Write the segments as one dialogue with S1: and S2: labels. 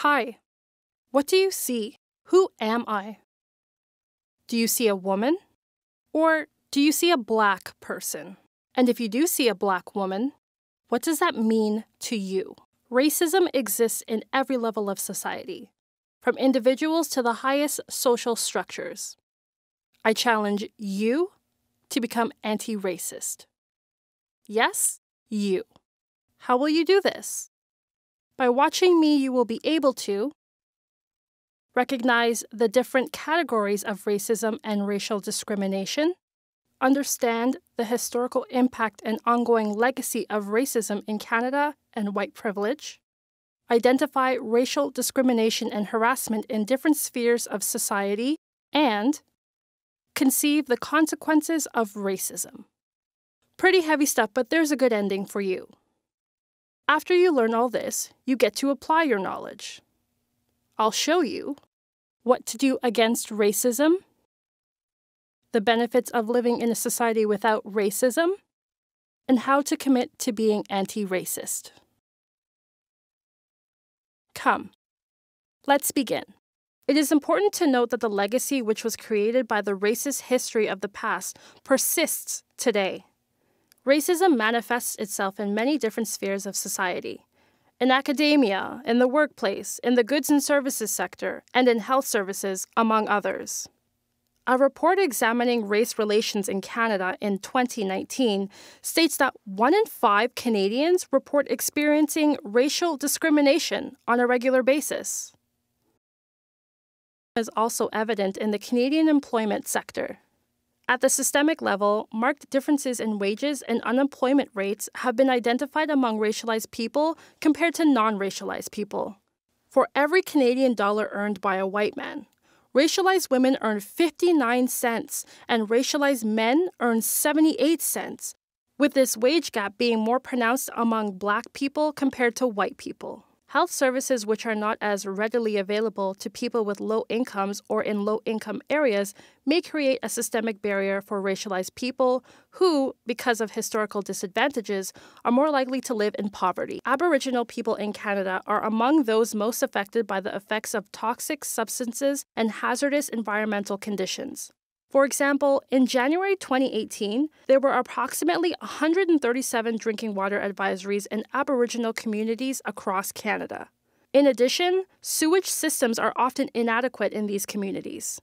S1: Hi. What do you see? Who am I? Do you see a woman? Or do you see a black person? And if you do see a black woman, what does that mean to you? Racism exists in every level of society, from individuals to the highest social structures. I challenge you to become anti-racist. Yes, you. How will you do this? By watching me, you will be able to recognize the different categories of racism and racial discrimination, understand the historical impact and ongoing legacy of racism in Canada and white privilege, identify racial discrimination and harassment in different spheres of society, and conceive the consequences of racism. Pretty heavy stuff, but there's a good ending for you. After you learn all this, you get to apply your knowledge. I'll show you what to do against racism, the benefits of living in a society without racism, and how to commit to being anti-racist. Come, let's begin. It is important to note that the legacy which was created by the racist history of the past persists today. Racism manifests itself in many different spheres of society. In academia, in the workplace, in the goods and services sector, and in health services, among others. A report examining race relations in Canada in 2019 states that 1 in 5 Canadians report experiencing racial discrimination on a regular basis. Is also evident in the Canadian employment sector. At the systemic level, marked differences in wages and unemployment rates have been identified among racialized people compared to non-racialized people. For every Canadian dollar earned by a white man, racialized women earn 59 cents and racialized men earn 78 cents, with this wage gap being more pronounced among black people compared to white people. Health services which are not as readily available to people with low incomes or in low-income areas may create a systemic barrier for racialized people who, because of historical disadvantages, are more likely to live in poverty. Aboriginal people in Canada are among those most affected by the effects of toxic substances and hazardous environmental conditions. For example, in January 2018, there were approximately 137 drinking water advisories in Aboriginal communities across Canada. In addition, sewage systems are often inadequate in these communities.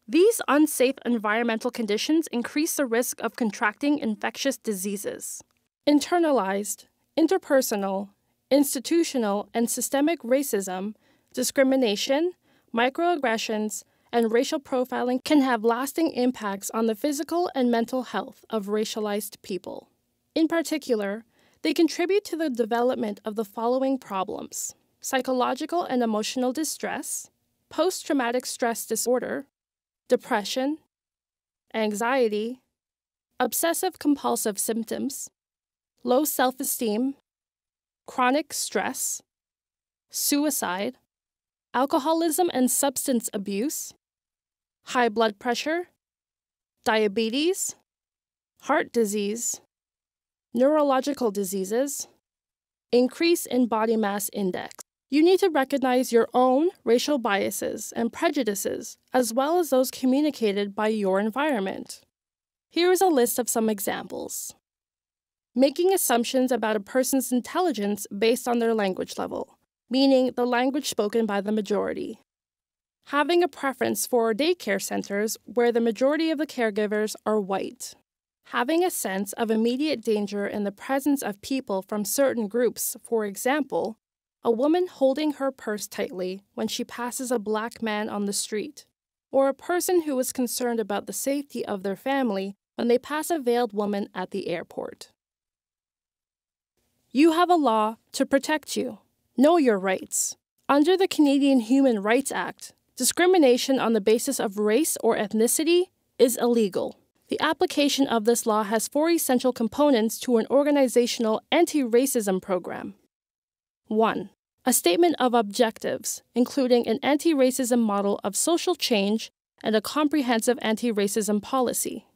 S1: These unsafe environmental conditions increase the risk of contracting infectious diseases. Internalized, interpersonal, institutional, and systemic racism, discrimination, microaggressions, and racial profiling can have lasting impacts on the physical and mental health of racialized people. In particular, they contribute to the development of the following problems: psychological and emotional distress, post-traumatic stress disorder, depression, anxiety, obsessive-compulsive symptoms, low self-esteem, chronic stress, suicide, alcoholism and substance abuse, high blood pressure, diabetes, heart disease, neurological diseases, increase in body mass index. You need to recognize your own racial biases and prejudices, as well as those communicated by your environment. Here is a list of some examples. Making assumptions about a person's intelligence based on their language level, meaning the language spoken by the majority. Having a preference for daycare centers where the majority of the caregivers are white. Having a sense of immediate danger in the presence of people from certain groups, for example, a woman holding her purse tightly when she passes a black man on the street, or a person who is concerned about the safety of their family when they pass a veiled woman at the airport. You have a law to protect you. Know your rights. Under the Canadian Human Rights Act, discrimination on the basis of race or ethnicity is illegal. The application of this law has 4 essential components to an organizational anti-racism program. 1. A statement of objectives, including an anti-racism model of social change and a comprehensive anti-racism policy.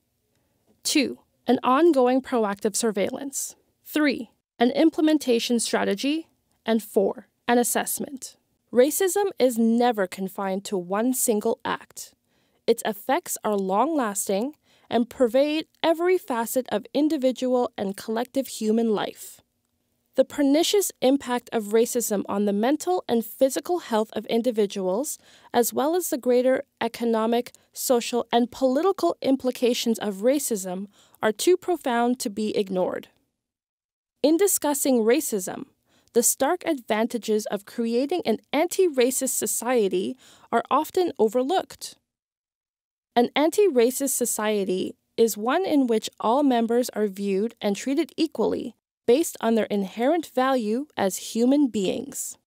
S1: 2. An ongoing proactive surveillance. 3. An implementation strategy. And 4. An assessment. Racism is never confined to one single act. Its effects are long-lasting and pervade every facet of individual and collective human life. The pernicious impact of racism on the mental and physical health of individuals, as well as the greater economic, social, and political implications of racism, are too profound to be ignored. In discussing racism, the stark advantages of creating an anti-racist society are often overlooked. An anti-racist society is one in which all members are viewed and treated equally, based on their inherent value as human beings.